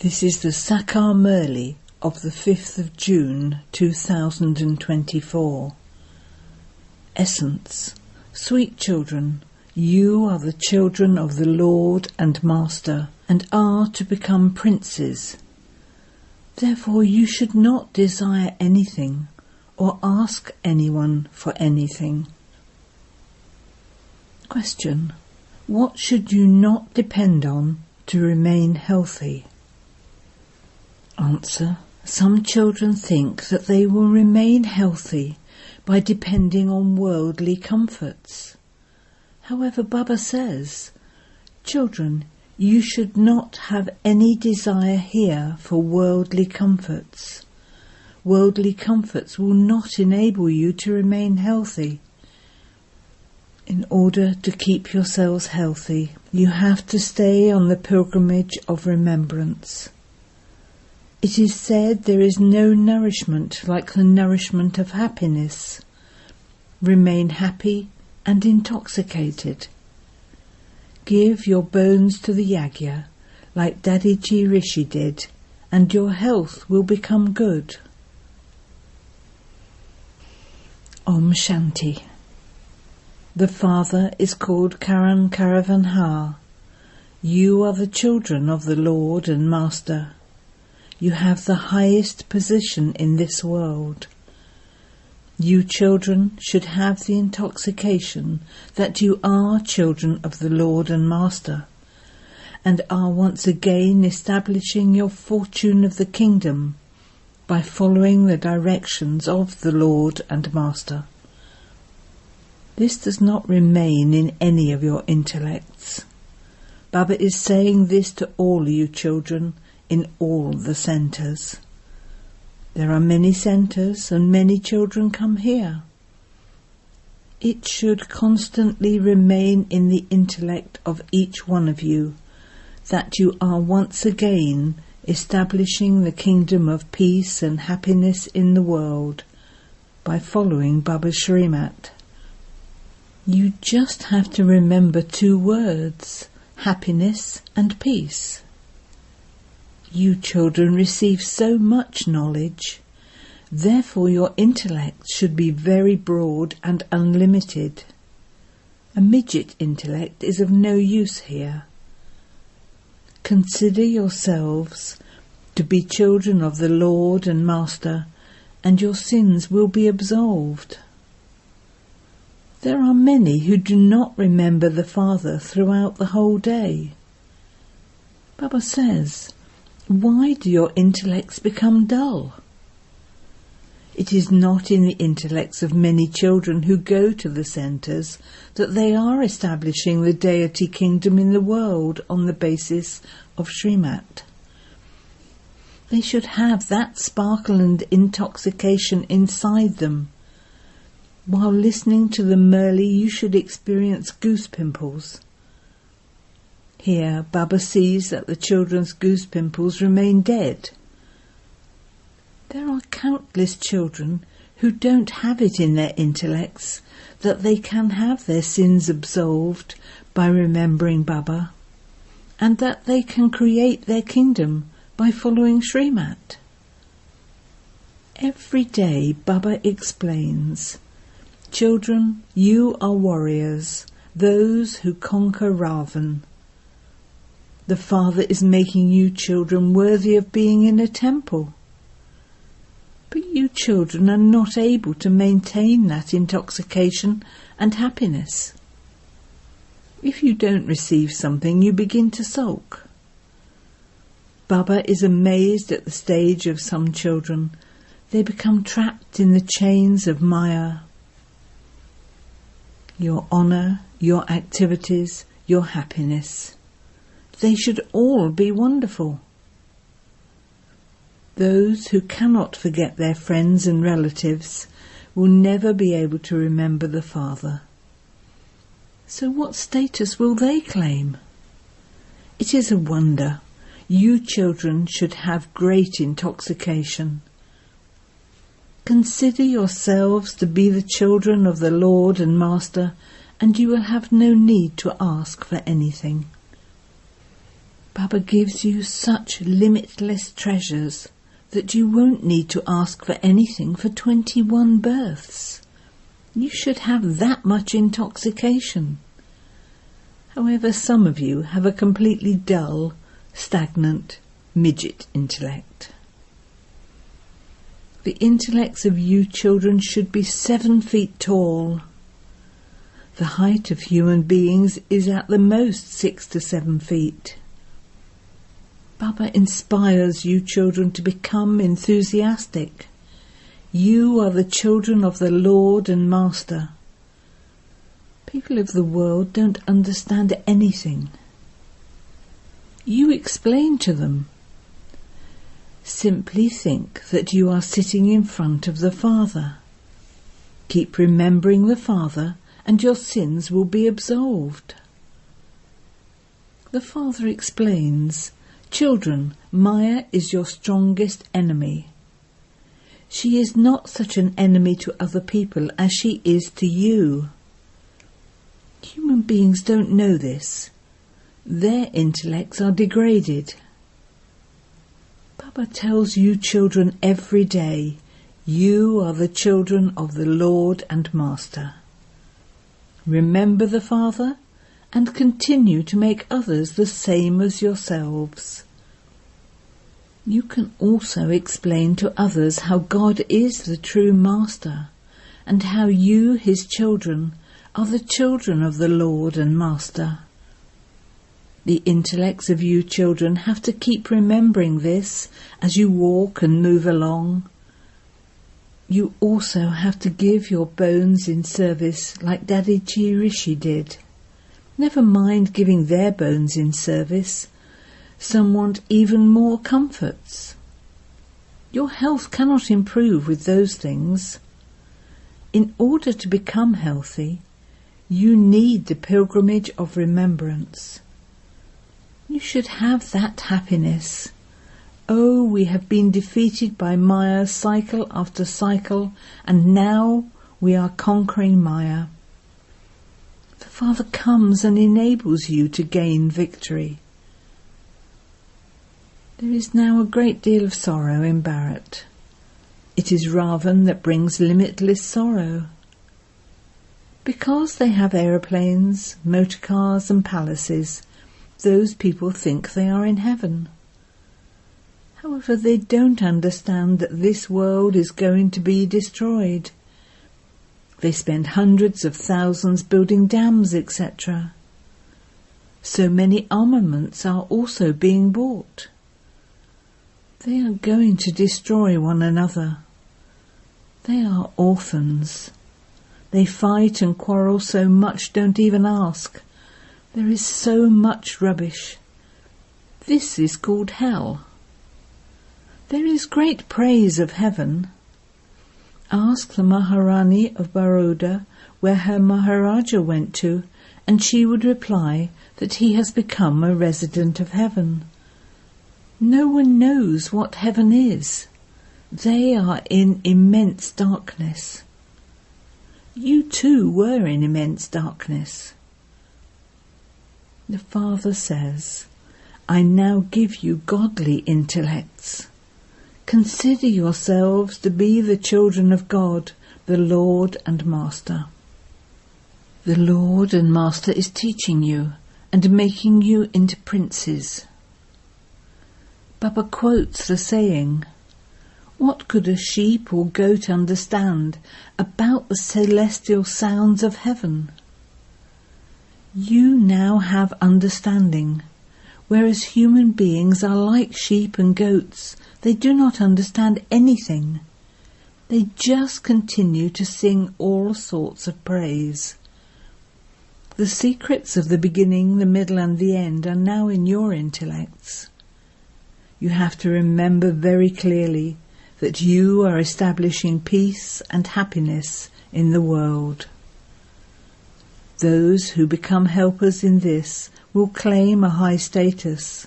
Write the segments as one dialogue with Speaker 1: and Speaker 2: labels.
Speaker 1: This is the Sakar Murli of the 5th of June 2024. Essence. Sweet children, you are the children of the Lord and Master, and are to become princes. Therefore you should not desire anything, or ask anyone for anything. Question. What should you not depend on to remain healthy? Answer. Some children think that they will remain healthy by depending on worldly comforts. However, Baba says, children, you should not have any desire here for worldly comforts. Worldly comforts will not enable you to remain healthy. In order to keep yourselves healthy, you have to stay on the pilgrimage of remembrance. It is said there is no nourishment like the nourishment of happiness. Remain happy and intoxicated. Give your bones to the yagya, like Dadiji Rishi did, and your health will become good. Om Shanti. The Father is called Karan Karavanhar. You are the children of the Lord and Master. You have the highest position in this world. You children should have the intoxication that you are children of the Lord and Master, and are once again establishing your fortune of the kingdom by following the directions of the Lord and Master. This does not remain in any of your intellects. Baba is saying this to all you children in all the centres. There are many centres and many children come here. It should constantly remain in the intellect of each one of you that you are once again establishing the kingdom of peace and happiness in the world by following Baba's Shrimat. You just have to remember 2 words, happiness and peace. You children receive so much knowledge, therefore your intellect should be very broad and unlimited. A midget intellect is of no use here. Consider yourselves to be children of the Lord and Master, and your sins will be absolved. There are many who do not remember the Father throughout the whole day. Baba says, why do your intellects become dull? It is not in the intellects of many children who go to the centres that they are establishing the deity kingdom in the world on the basis of Shrimat. They should have that sparkle and intoxication inside them. While listening to the Murli, you should experience goose pimples. Here, Baba sees that the children's goose pimples remain dead. There are countless children who don't have it in their intellects that they can have their sins absolved by remembering Baba, and that they can create their kingdom by following Shrimat. Every day Baba explains, children, you are warriors, those who conquer Ravan. The Father is making you children worthy of being in a temple. But you children are not able to maintain that intoxication and happiness. If you don't receive something, you begin to sulk. Baba is amazed at the stage of some children. They become trapped in the chains of Maya. Your honour, your activities, your happiness. They should all be wonderful. Those who cannot forget their friends and relatives will never be able to remember the Father. So what status will they claim? It is a wonder. You children should have great intoxication. Consider yourselves to be the children of the Lord and Master, and you will have no need to ask for anything. Baba gives you such limitless treasures that you won't need to ask for anything for 21 births. You should have that much intoxication. However, some of you have a completely dull, stagnant, midget intellect. The intellects of you children should be 7 feet tall. The height of human beings is at the most 6 to 7 feet. Baba inspires you children to become enthusiastic. You are the children of the Lord and Master. People of the world don't understand anything. You explain to them. Simply think that you are sitting in front of the Father. Keep remembering the Father, and your sins will be absolved. The Father explains, "Children, Maya is your strongest enemy. She is not such an enemy to other people as she is to you. Human beings don't know this. Their intellects are degraded." Baba tells you children every day, you are the children of the Lord and Master. Remember the Father and continue to make others the same as yourselves. You can also explain to others how God is the true Master and how you, his children, are the children of the Lord and Master. The intellects of you children have to keep remembering this as you walk and move along. You also have to give your bones in service like Daddy Chi Rishi did. Never mind giving their bones in service. Some want even more comforts. Your health cannot improve with those things. In order to become healthy, you need the pilgrimage of remembrance. You should have that happiness. Oh, we have been defeated by Maya cycle after cycle, and now we are conquering Maya. The Father comes and enables you to gain victory. There is now a great deal of sorrow in Bharat. It is Ravan that brings limitless sorrow. Because they have aeroplanes, motor cars and palaces, those people think they are in heaven. However, they don't understand that this world is going to be destroyed. They spend hundreds of thousands building dams, etc. So many armaments are also being bought. They are going to destroy one another. They are orphans. They fight and quarrel so much, don't even ask. There is so much rubbish. This is called hell. There is great praise of heaven. Ask the Maharani of Baroda where her Maharaja went to, and she would reply that he has become a resident of heaven. No one knows what heaven is. They are in immense darkness. You too were in immense darkness. The Father says, I now give you godly intellects. Consider yourselves to be the children of God, the Lord and Master. The Lord and Master is teaching you and making you into princes. Baba quotes the saying, what could a sheep or goat understand about the celestial sounds of heaven? You now have understanding, whereas human beings are like sheep and goats. They do not understand anything. They just continue to sing all sorts of praise. The secrets of the beginning, the middle and the end are now in your intellects. You have to remember very clearly that you are establishing peace and happiness in the world. Those who become helpers in this will claim a high status.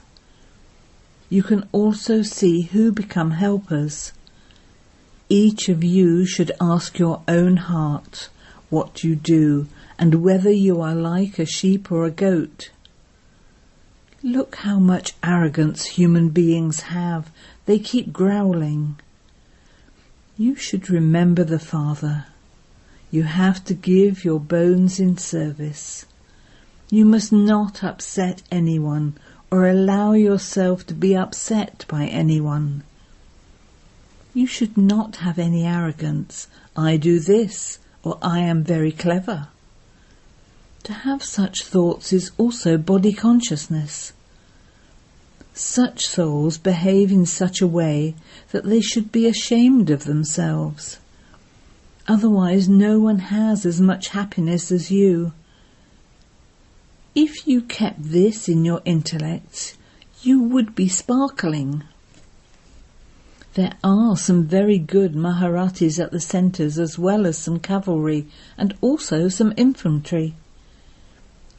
Speaker 1: You can also see who become helpers. Each of you should ask your own heart what you do and whether you are like a sheep or a goat. Look how much arrogance human beings have. They keep growling. You should remember the Father. You have to give your bones in service. You must not upset anyone or allow yourself to be upset by anyone. You should not have any arrogance. I do this, or I am very clever. To have such thoughts is also body consciousness. Such souls behave in such a way that they should be ashamed of themselves. Otherwise no one has as much happiness as you. If you kept this in your intellect, you would be sparkling. There are some very good Maharatis at the centres, as well as some cavalry and also some infantry.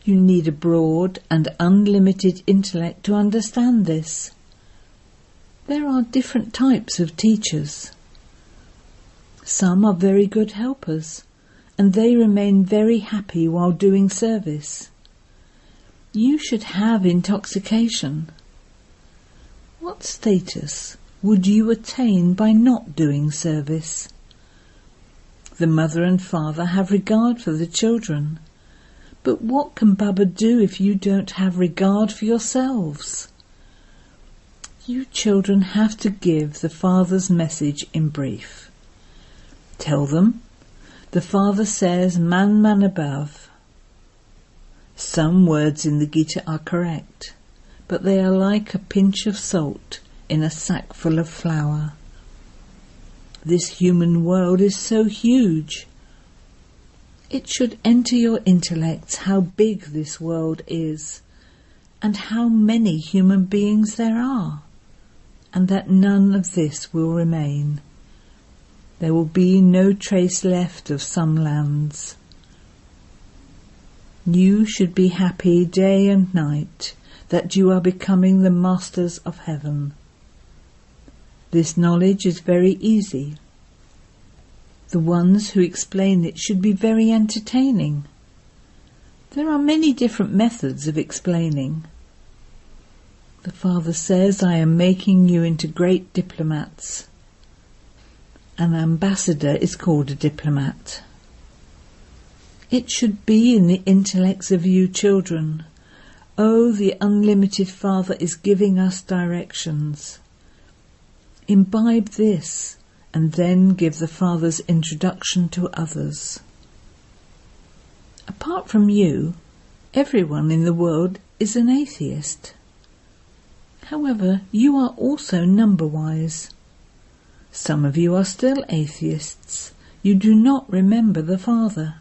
Speaker 1: You need a broad and unlimited intellect to understand this. There are different types of teachers. Some are very good helpers, and they remain very happy while doing service. You should have intoxication. What status would you attain by not doing service? The mother and father have regard for the children. But what can Baba do if you don't have regard for yourselves? You children have to give the Father's message in brief. Tell them, the Father says, man above. Some words in the Gita are correct, but they are like a pinch of salt in a sack full of flour. This human world is so huge. It should enter your intellects how big this world is, and how many human beings there are, and that none of this will remain. There will be no trace left of some lands. You should be happy day and night that you are becoming the masters of heaven. This knowledge is very easy. The ones who explain it should be very entertaining. There are many different methods of explaining. The Father says, I am making you into great diplomats. An ambassador is called a diplomat. It should be in the intellects of you children. Oh, the unlimited Father is giving us directions. Imbibe this, and then give the Father's introduction to others. Apart from you, everyone in the world is an atheist. However, you are also number-wise. Some of you are still atheists. You do not remember the Father.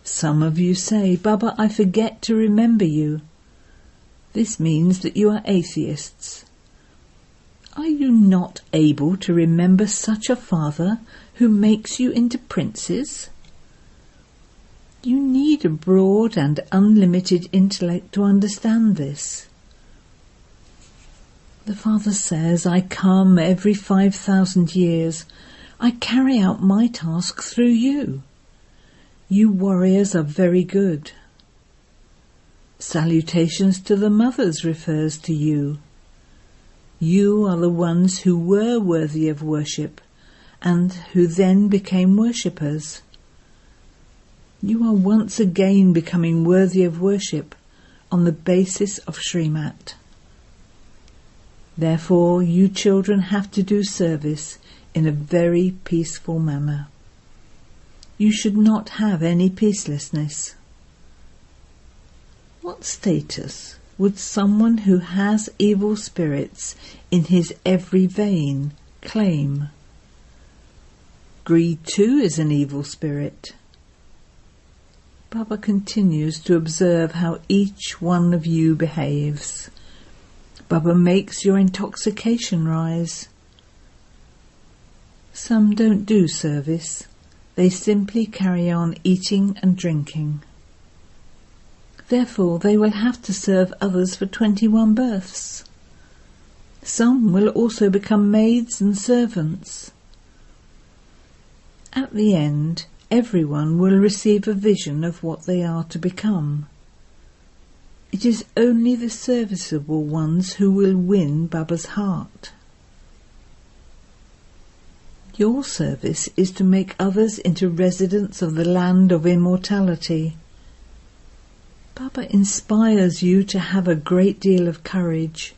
Speaker 1: Some of you say, Baba, I forget to remember you. This means that you are atheists. Are you not able to remember such a Father who makes you into princes? You need a broad and unlimited intellect to understand this. The Father says, I come every 5,000 years. I carry out my task through you. You warriors are very good. Salutations to the mothers refers to you. You are the ones who were worthy of worship and who then became worshippers. You are once again becoming worthy of worship on the basis of Srimat. Therefore, you children have to do service in a very peaceful manner. You should not have any peacelessness. What status would someone who has evil spirits in his every vein claim? Greed too is an evil spirit. Baba continues to observe how each one of you behaves. Baba makes your intoxication rise. Some don't do service. They simply carry on eating and drinking. Therefore they will have to serve others for 21 births. Some will also become maids and servants. At the end, everyone will receive a vision of what they are to become. It is only the serviceable ones who will win Baba's heart. Your service is to make others into residents of the land of immortality. Baba inspires you to have a great deal of courage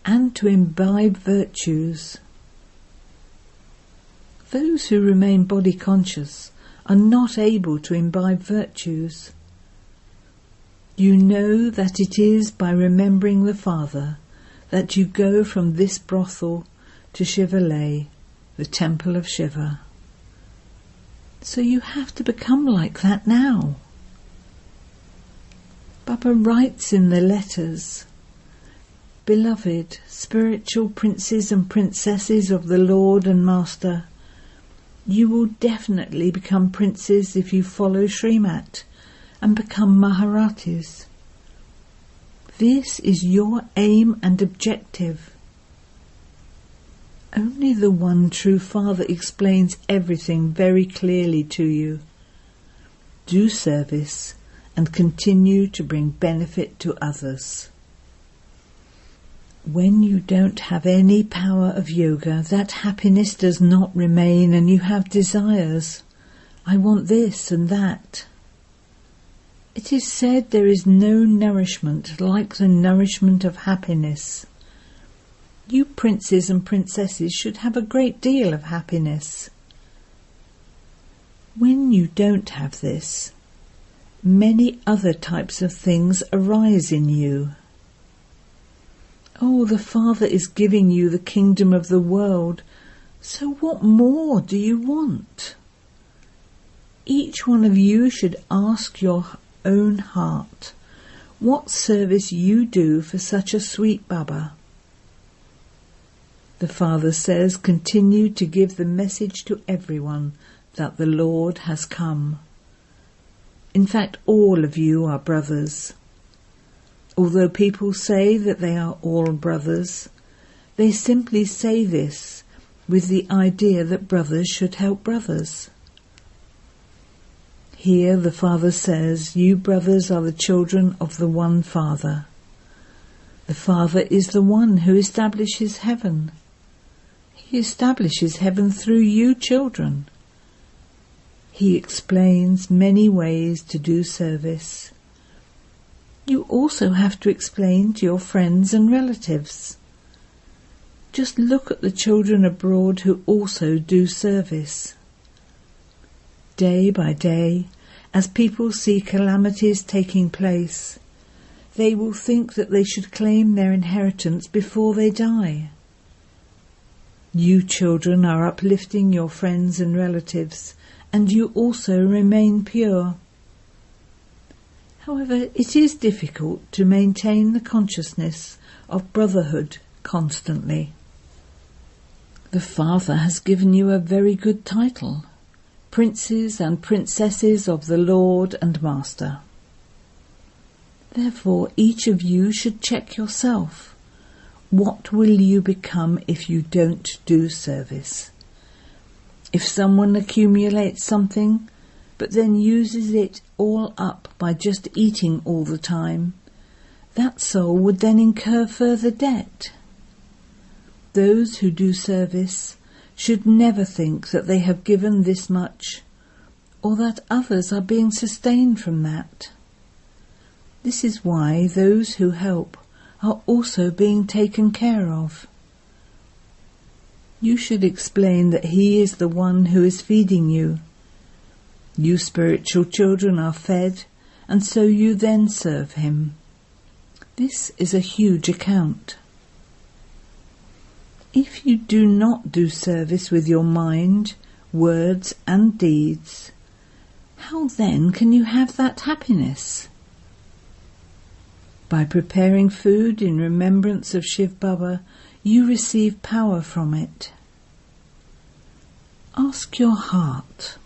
Speaker 1: and to imbibe virtues. Those who remain body conscious are not able to imbibe virtues. You know that it is by remembering the Father that you go from this brothel to Shivalay, the temple of Shiva. So you have to become like that now. Baba writes in the letters, "Beloved, spiritual princes and princesses of the Lord and Master, you will definitely become princes if you follow Srimat and become Maharatis. This is your aim and objective. Only the one true Father explains everything very clearly to you. Do service and continue to bring benefit to others." When you don't have any power of yoga, that happiness does not remain and you have desires. I want this and that. It is said there is no nourishment like the nourishment of happiness. You princes and princesses should have a great deal of happiness. When you don't have this, many other types of things arise in you. Oh, the Father is giving you the kingdom of the world, so what more do you want? Each one of you should ask your own heart what service you do for such a sweet Baba. The Father says, continue to give the message to everyone that the Lord has come. In fact, all of you are brothers. Although people say that they are all brothers, they simply say this with the idea that brothers should help brothers. Here the Father says, you brothers are the children of the one Father. The Father is the one who establishes heaven. He establishes heaven through you children. He explains many ways to do service. You also have to explain to your friends and relatives. Just look at the children abroad who also do service. Day by day, as people see calamities taking place, they will think that they should claim their inheritance before they die. You children are uplifting your friends and relatives, and you also remain pure. However, it is difficult to maintain the consciousness of brotherhood constantly. The Father has given you a very good title, Princes and Princesses of the Lord and Master. Therefore, each of you should check yourself. What will you become if you don't do service? If someone accumulates something, but then uses it all up by just eating all the time, that soul would then incur further debt. Those who do service should never think that they have given this much, or that others are being sustained from that. This is why those who help are also being taken care of. You should explain that He is the one who is feeding you. You spiritual children are fed, and so you then serve Him. This is a huge account. If you do not do service with your mind, words and deeds, how then can you have that happiness? By preparing food in remembrance of shivbaba, you receive power from it. Ask your heart,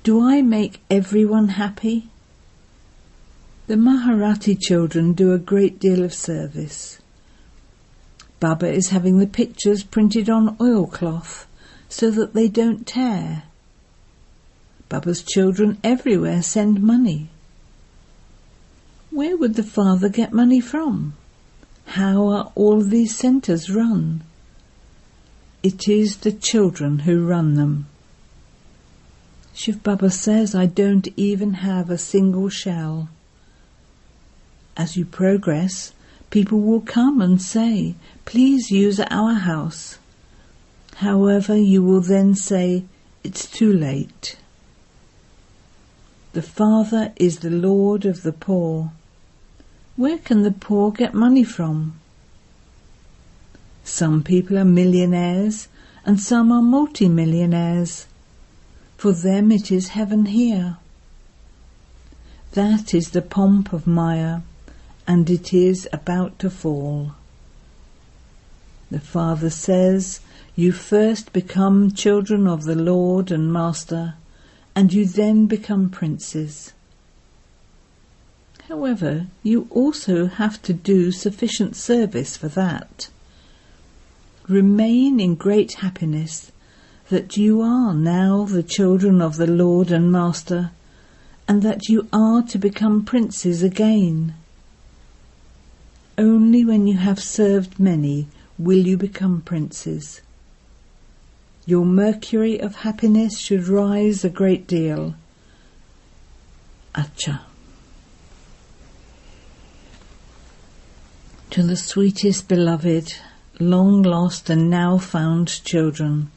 Speaker 1: do I make everyone happy? The Maharati children do a great deal of service. Baba is having the pictures printed on oilcloth so that they don't tear. Baba's children everywhere send money. Where would the Father get money from? How are all these centres run? It is the children who run them. Shivbaba says, I don't even have a single shell. As you progress, people will come and say, please use our house. However, you will then say, it's too late. The Father is the Lord of the poor. Where can the poor get money from? Some people are millionaires and some are multi-millionaires. For them it is heaven here. That is the pomp of Maya, and it is about to fall. The Father says, you first become children of the Lord and Master, and you then become princes. However, you also have to do sufficient service for that. Remain in great happiness that you are now the children of the Lord and Master, and that you are to become princes again. Only when you have served many will you become princes. Your mercury of happiness should rise a great deal. Acha. To the sweetest beloved, long lost and now found children,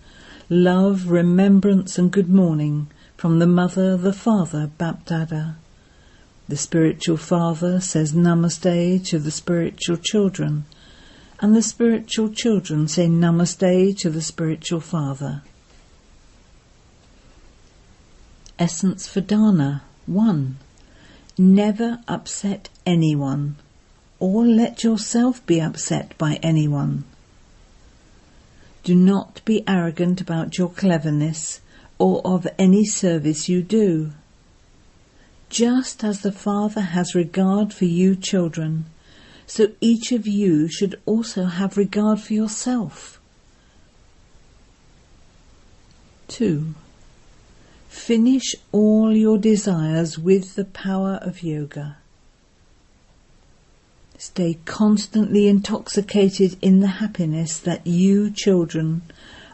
Speaker 1: love, remembrance and good morning from the Mother, the Father, BapDada. The spiritual Father says Namaste to the spiritual children, and the spiritual children say Namaste to the spiritual Father. Essence for Dana 1. Never upset anyone, or let yourself be upset by anyone. Do not be arrogant about your cleverness or of any service you do. Just as the Father has regard for you children, so each of you should also have regard for yourself. 2. Finish all your desires with the power of yoga. Stay constantly intoxicated in the happiness that you, children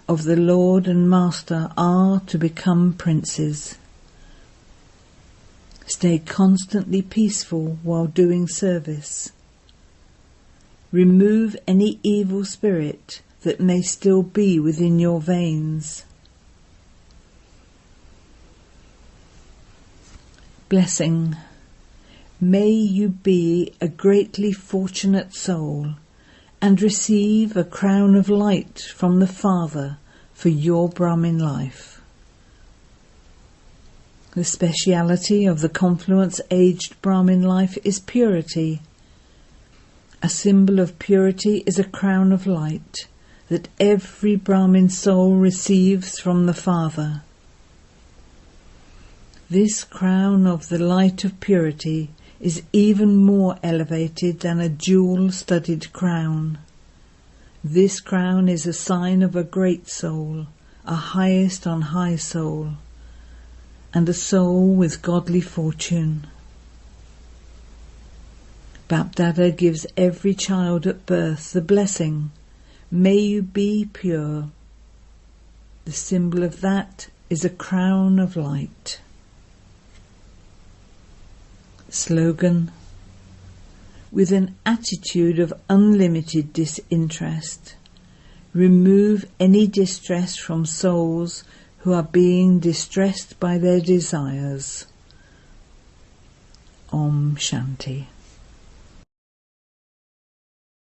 Speaker 1: of the Lord and Master, are to become princes. Stay constantly peaceful while doing service. Remove any evil spirit that may still be within your veins. Blessing. May you be a greatly fortunate soul and receive a crown of light from the Father for your Brahmin life. The speciality of the confluence-aged Brahmin life is purity. A symbol of purity is a crown of light that every Brahmin soul receives from the Father. This crown of the light of purity is even more elevated than a jewel-studded crown. This crown is a sign of a great soul, a highest on high soul, and a soul with godly fortune. BapDada gives every child at birth the blessing, may you be pure. The symbol of that is a crown of light. Slogan. With an attitude of unlimited disinterest, remove any distress from souls who are being distressed by their desires. Om Shanti.